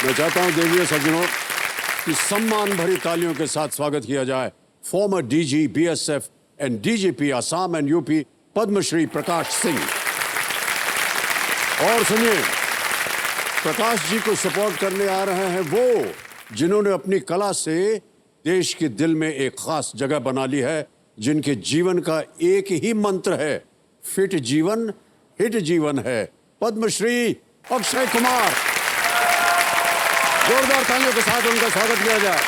मैं चाहता हूं देवियों सज्जनों कि सम्मान भरी तालियों के साथ स्वागत किया जाए former DG BSF and DGP Assam and UP Padmashri Prakash Singh. और सुनिए, प्रकाश जी को सपोर्ट करने आ रहे हैं वो जिन्होंने अपनी कला से देश के दिल में एक खास जगह बना ली है, जिनके जीवन का एक ही मंत्र है, फिट जीवन हिट जीवन है। पद्मश्री अक्षय कुमार। जोरदार तालियों के साथ उनका स्वागत किया जाए।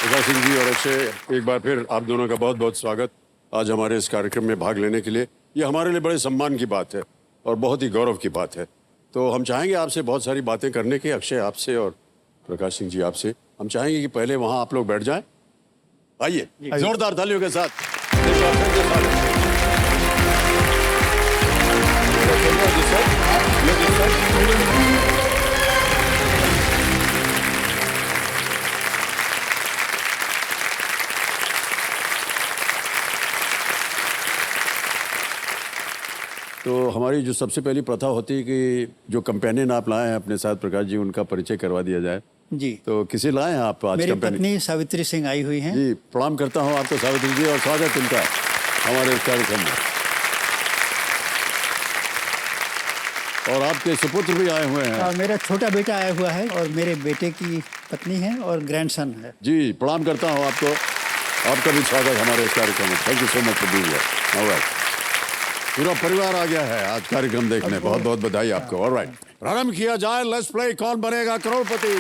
प्रकाश सिंह जी और अक्षय, एक बार फिर आप दोनों का बहुत बहुत स्वागत आज हमारे इस कार्यक्रम में भाग लेने के लिए। ये हमारे लिए बड़े सम्मान की बात है और बहुत ही गौरव की बात है। तो हम चाहेंगे आपसे बहुत सारी बातें करने की, अक्षय आपसे और प्रकाश सिंह जी आपसे। हम चाहेंगे कि पहले वहाँ आप लोग बैठ जाएं। आइए जोरदार तालियों के साथ। तो हमारी जो सबसे पहली प्रथा होती है कि जो कंपेनियन आप लाए हैं अपने साथ प्रकाश जी, उनका परिचय करवा दिया जाए। जी, तो किसे लाए हैं आप आज? मेरी पत्नी सावित्री सिंह आई हुई हैं। जी, प्रणाम करता हूं आपको सावित्री जी और स्वागत इनका हमारे इस कार्यक्रम में। और आपके सुपुत्र भी आए हुए हैं। मेरा छोटा बेटा आया हुआ है और मेरे बेटे की पत्नी है और ग्रैंडसन है। जी, प्रणाम करता हूं आपको। आपका भी स्वागत हमारे इस कार्यक्रम में। Thank you so much for being here. Alright, पूरा परिवार आ गया है आज कार्यक्रम देखने। बहुत बहुत बधाई आपको। ऑलराइट, प्रारंभ किया जाए। लेट्स प्ले कौन बनेगा करोड़पति।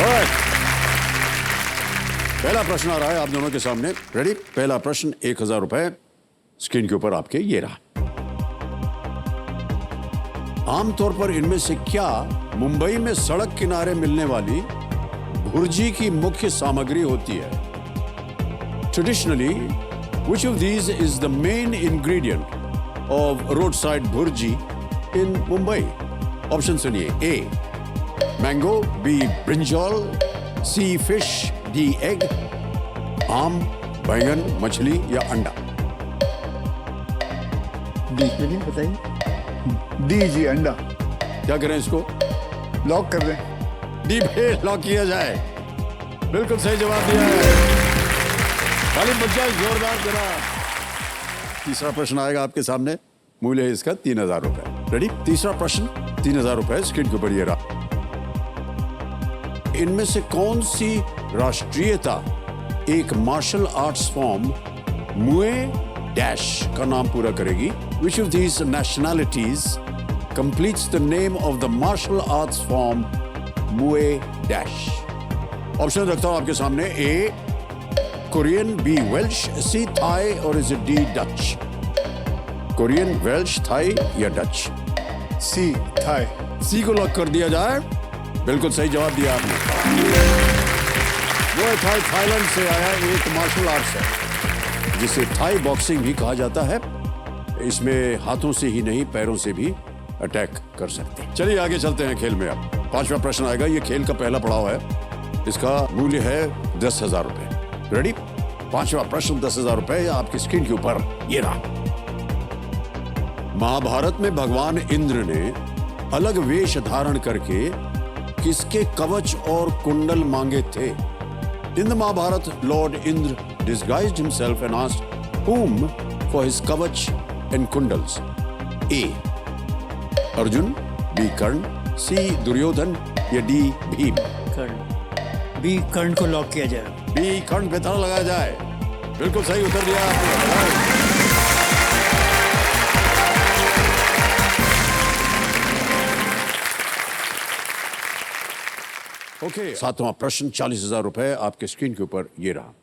ऑलराइट, पहला प्रश्न आ रहा है आप दोनों के सामने। रेडी? पहला प्रश्न 1000 रुपए स्क्रीन के ऊपर आपके ये रहा। आमतौर पर इनमें से क्या मुंबई में सड़क किनारे मिलने वाली भुर्जी की मुख्य सामग्री होती है? Traditionally which of these is the main ingredient of roadside bhurji in Mumbai? Option सुनिए। A mango, B brinjal, C fish, D egg, आम, बैंगन, मछली या अंडा। डी बताइए। डी जी, अंडा। क्या करें इसको? लॉक कर दें। डी पे लॉक किया जाए। बिल्कुल सही जवाब दिया है। खाली बच्चा जोरदार जरा। तीसरा प्रश्न आएगा आपके सामने। मूल्य है इसका 3000 रुपए। रेडी? तीसरा प्रश्न 3000 रुपए स्क्रीन के ऊपर ये रहा। इनमें से कौन सी राष्ट्रीयता एक martial arts form Muay dash का नाम पूरा करेगी? Which of these nationalities completes the name of the martial arts form Muay dash? Option रखता हूं आपके सामने। A Korean, B Welsh, C Thai और is D Dutch? Korean, Welsh, Thai या डच? C, Thai. सी को lock कर दिया जाए। बिल्कुल सही जवाब दिया आपने। वो थाई थाईलैंड से आया एक मार्शल आर्ट्स है जिसे थाई बॉक्सिंग भी कहा जाता है। इसमें हाथों से ही नहीं पैरों से भी अटैक कर सकते हैं। चलिए आगे चलते हैं खेल में। अब पांचवा प्रश्न आएगा। ये खेल का पहला पड़ाव है। इसका मूल्य है 10,000 रुपए। रेडी? पांचवा प्रश्न 10,000 रुपए आपकी स्क्रीन के ऊपर ये रहा। महाभारत में भगवान इंद्र ने अलग वेश धारण करके किसके कवच और कुंडल मांगे थे? In the Mahabharata lord Indra disguised himself and asked whom for his kavach and kundals? A Arjun, B Karna, C Duryodhan या डी भीम? कर्ण। बी कर्ण को लॉक किया जाए। बी कर्ण पे ताला लगाया जाए। बिल्कुल सही उत्तर दिया आपने। ओके, सातवां प्रश्न 40,000 रुपए आपके स्क्रीन के ऊपर ये रहा।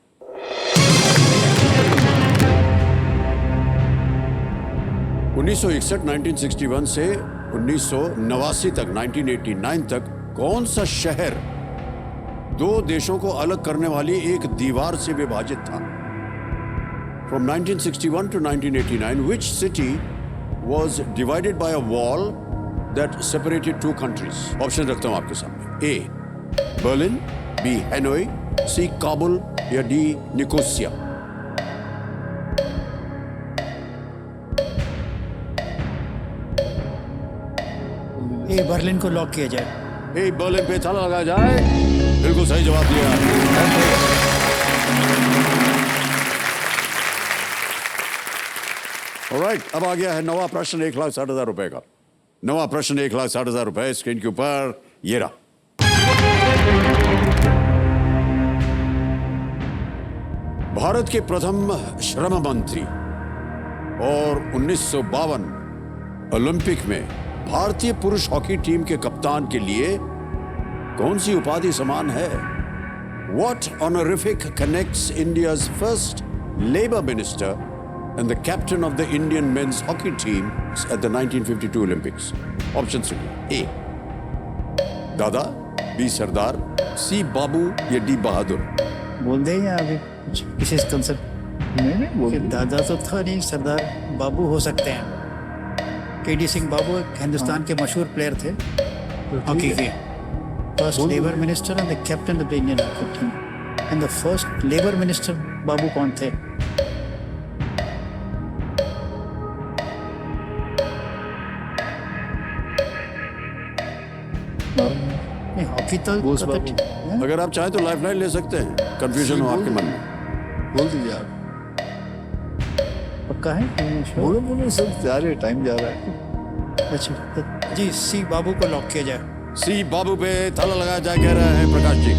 1961 1961 से 1989 तक 1989 तक कौन सा शहर दो देशों को अलग करने वाली एक दीवार से विभाजित था? From 1961 to 1989, which city was divided by a wall that separated two countries? Option रखता हूं आपके सामने। A. Berlin, B. हैनोई, C. Kabul या D. निकोसिया। ये बर्लिन को लॉक किया जाए। ए बर्लिन पे ताला लगाया जाए। बिल्कुल सही जवाब दिया। ऑलराइट, अब आ गया है नवा प्रश्न 1,60,000 रुपए का। नवा प्रश्न 1,60,000 रुपए स्क्रीन के ऊपर ये रहा। भारत के प्रथम श्रम मंत्री और 1952 ओलंपिक में भारतीय पुरुष हॉकी टीम के कप्तान के लिए कौन सी उपाधि समान है? What honorific connects India's first labor minister and the captain of the Indian men's hockey team at the 1952 Olympics? Option 3. A. दादा, B. सरदार, C. बाबू या D. बहादुर। बोल दे या अभी कुछ विशेष कंसेप्ट? नहीं बोल दादा तो था नहीं, सरदार बाबू हो सकते हैं। केडी सिंह बाबू एक हिंदुस्तान के मशहूर प्लेयर थे हॉकी के। First labour minister and the captain of the Indian hockey team. And the first labour minister बाबू कौन थे? नहीं, हॉकी तो बोस पता बाबू। है? अगर आप चाहें तो लाइफलाइन ले सकते हैं, कंफ्यूजन हो आपके मन में। बोल दीजिए आप। पक्का है? बोलो बोलो, सब जा रहे, टाइम जा रहा है। अच्छा तो जी, सी बाबू को लॉक किया जाए। सी बाबू पे ताला लगाया जाए, कह रहे हैं प्रकाश जी।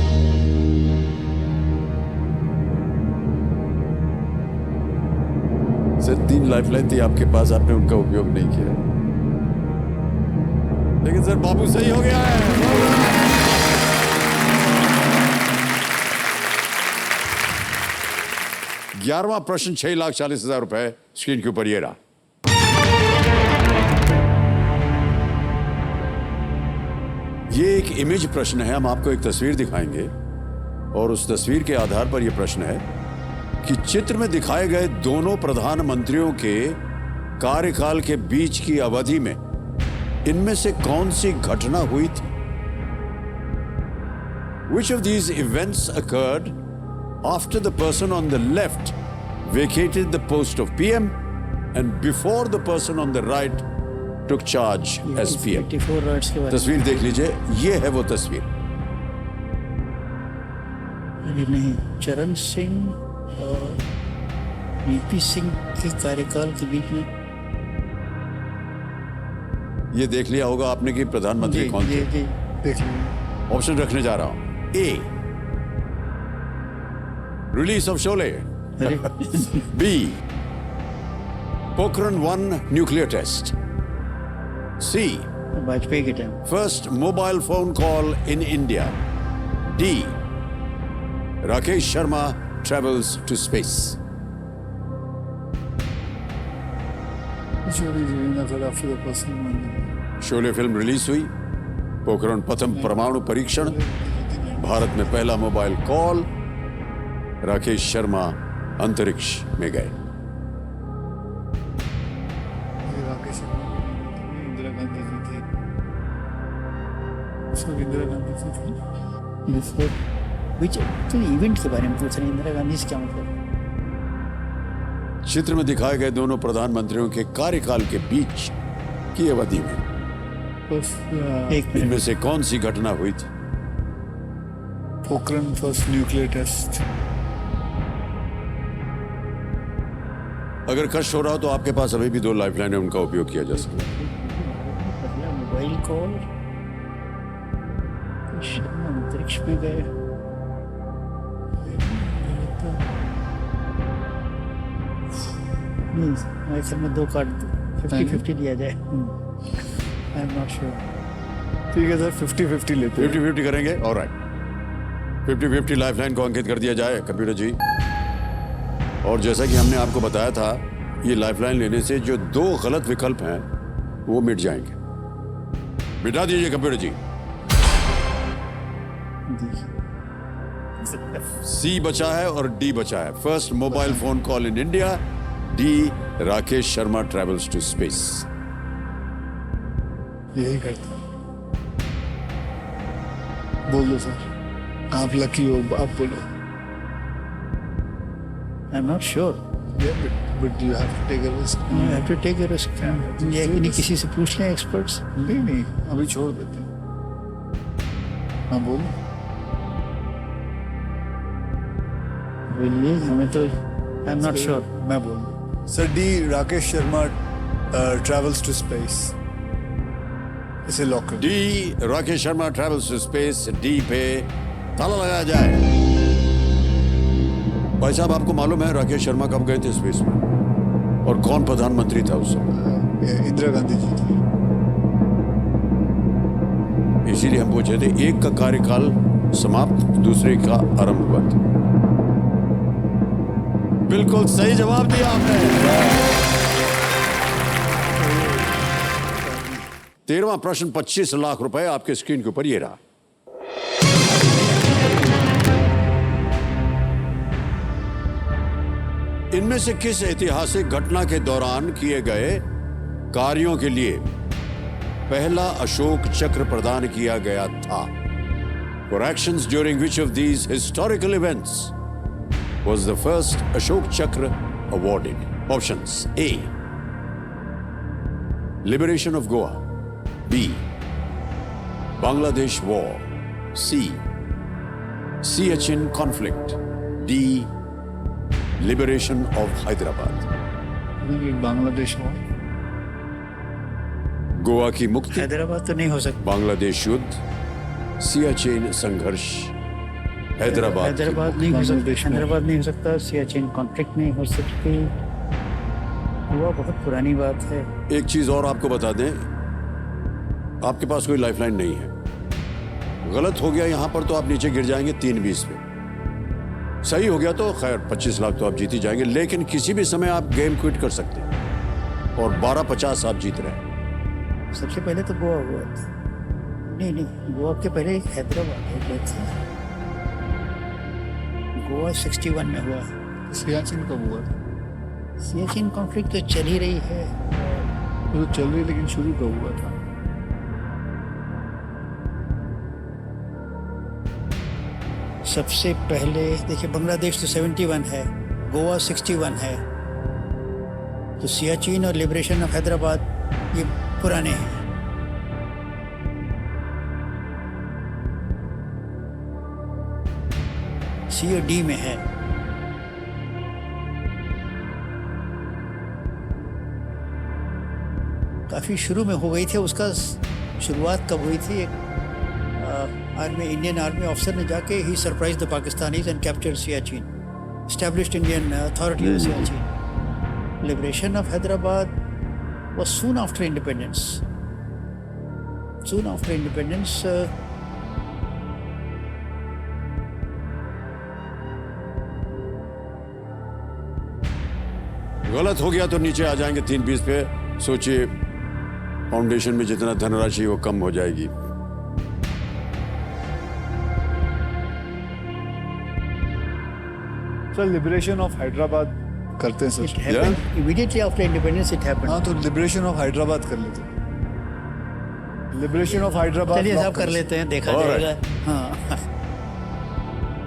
सर 3 लाइफलाइन थी आपके पास, आपने उनका उपयोग नहीं किया, लेकिन सर बाबू सही हो गया है। 11वां प्रश्न 6,40,000 रुपए स्क्रीन के ऊपर ये रहा। ये एक इमेज प्रश्न है। हम आपको एक तस्वीर दिखाएंगे और उस तस्वीर के आधार पर यह प्रश्न है कि चित्र में दिखाए गए दोनों प्रधानमंत्रियों के कार्यकाल के बीच की अवधि में इनमें से कौन सी घटना हुई थी? Which of these events occurred after the person on the left vacated the post of PM and before the person on the right took charge as PM? 84 rights के बारे तस्वीर देख लीजिए, ये है वो तस्वीर। में नहीं, चरण सिंह और वीपी सिंह के कार्यकाल के बीच में। ये देख लिया होगा आपने कि प्रधानमंत्री कौन थे। जी देख लीजिए। ऑप्शन रखने जा रहा हूं। ए. Release of Sholay. अरे B. Pokhran 1 nuclear test. C. Vajpayee के time. First mobile phone call in India. D. Rakesh Sharma travels to space. Sholay film release हुई, पोखरण प्रथम परमाणु परीक्षण, भारत में पहला मोबाइल कॉल, राकेश शर्मा अंतरिक्ष में गए। इंदिरा गांधी जी थे। सब इंदिरा गांधी जी थे। बिफोर विच तो इवेंट के बारे में पूछ रहे हैं, इंदिरा गांधी से क्या मतलब? चित्र में दिखाए गए दोनों प्रधानमंत्रियों के कार्यकाल के बीच की अवधि में एक मिनट। इनमें से कौन सी घटना हुई थी? Pokhran first nuclear test. अगर कष्ट हो रहा हो तो आपके पास अभी भी 2 लाइफलाइन है, उनका उपयोग किया जा सकता है। पहला मोबाइल कॉल, शर्मा अंतरिक्ष में गए। मेरे ख्याल में 2 कार्ड 50-50 लिया जाए। I am not sure. ठीक है सर, 50-50 लेते हैं। 50-50 करेंगे, ऑलराइट। 50-50 लाइफलाइन को अंकित कर दिया जाए कंप्यूटर जी। और जैसा कि हमने आपको बताया था, ये लाइफलाइन लेने से जो 2 गलत विकल्प हैं वो मिट जाएंगे। मिटा दीजिए कंप्यूटर जी। सी बचा है और डी बचा है. First mobile phone call in India. D Rakesh Sharma travels to space. यही करता हूँ. बोल दो सर. आप लकी हो, आप बोलो. I am not sure. But you have to take a risk. You have to take a risk. ये कि नहीं किसी से पूछ लें एक्सपर्ट्स. नहीं अभी छोड़ देते हैं. हाँ बोलो. Really? हमें तो आई एम नॉट श्योर. मैं बोल. Sir D Rakesh Sharma travels to space. इसे लॉक कर. D Rakesh Sharma travels to space. D पे ताला लगाया जाए. भाई साहब, आपको मालूम है राकेश शर्मा कब गए थे स्पेस में और कौन प्रधानमंत्री था उस समय? इंदिरा गांधी जी थी. इसीलिए हम पूछे थे, एक का कार्यकाल समाप्त, दूसरे का आरंभ हुआ था. बिल्कुल सही जवाब दिया आपने. 13वां प्रश्न 25 लाख रुपए आपके स्क्रीन के ऊपर ये रहा. इनमें से किस ऐतिहासिक घटना के दौरान किए गए कार्यों के लिए पहला अशोक चक्र प्रदान किया गया था? For actions during which of these historical events was the first Ashok Chakra awarded? Options: A. Liberation of Goa. B. Bangladesh War. C. Siachen conflict. D. Liberation of Hyderabad. Bangladesh में गोवा की मुक्ति, हैदराबाद तो नहीं हो सकता. बांग्लादेश युद्ध, सियाचेन संघर्ष, हैदराबाद नहीं हो सकता. हैदराबाद नहीं हो सकता. सियाचिन कॉन्फ्लिक्ट नहीं हो सकती. हुआ बहुत पुरानी बात है. एक चीज और आपको बता दें, आपके पास कोई लाइफलाइन नहीं है. गलत हो गया यहां पर तो आप नीचे गिर जाएंगे 320 पे. सही हो गया तो खैर 25 लाख तो आप जीत ही जाएंगे, लेकिन किसी भी समय आप गेम क्विट कर सकते हैं और 1250 आप जीत रहे हैं. सबसे पहले तो गोवा हुआ था. नहीं, गोवा के पहले हैदराबाद हो गया था. गोवा 61 में हुआ. सियाचिन कब हुआ? सियाचिन कॉन्फ्लिक्ट तो चल ही रही है. वो तो चल रही, लेकिन शुरू कब हुआ था? सबसे पहले देखिए, बांग्लादेश तो 71 है, गोवा 61 है, तो सियाचिन और लिबरेशन ऑफ हैदराबाद ये पुराने हैं. सी और डी में है. काफी शुरू में हो गई थी. उसका शुरुआत कब हुई थी? एक आर्मी, इंडियन आर्मी ऑफिसर ने जाके ही surprise the Pakistanis and capture Siachen, established Indian authority of Siachen. Liberation of Hyderabad was soon after independence. गलत हो गया तो नीचे आ जाएंगे 320 पे. सोचिए, फाउंडेशन में जितना धनराशि वो कम हो जाएगी. सर लिबरेशन ऑफ हैदराबाद करते हैं It sir. happened immediately after independence. It happened. हाँ तो लिबरेशन ऑफ हैदराबाद कर लेते हैं. Liberation of Hyderabad. चलिए साहब कर लेते हैं, देखा Alright. जाएगा. हाँ.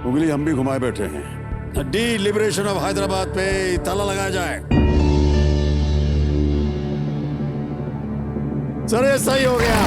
उंगली हम भी घुमाए बैठे हैं. डी लिबरेशन ऑफ हैदराबाद पे ताला लगाया जाए. सर ये सही हो गया.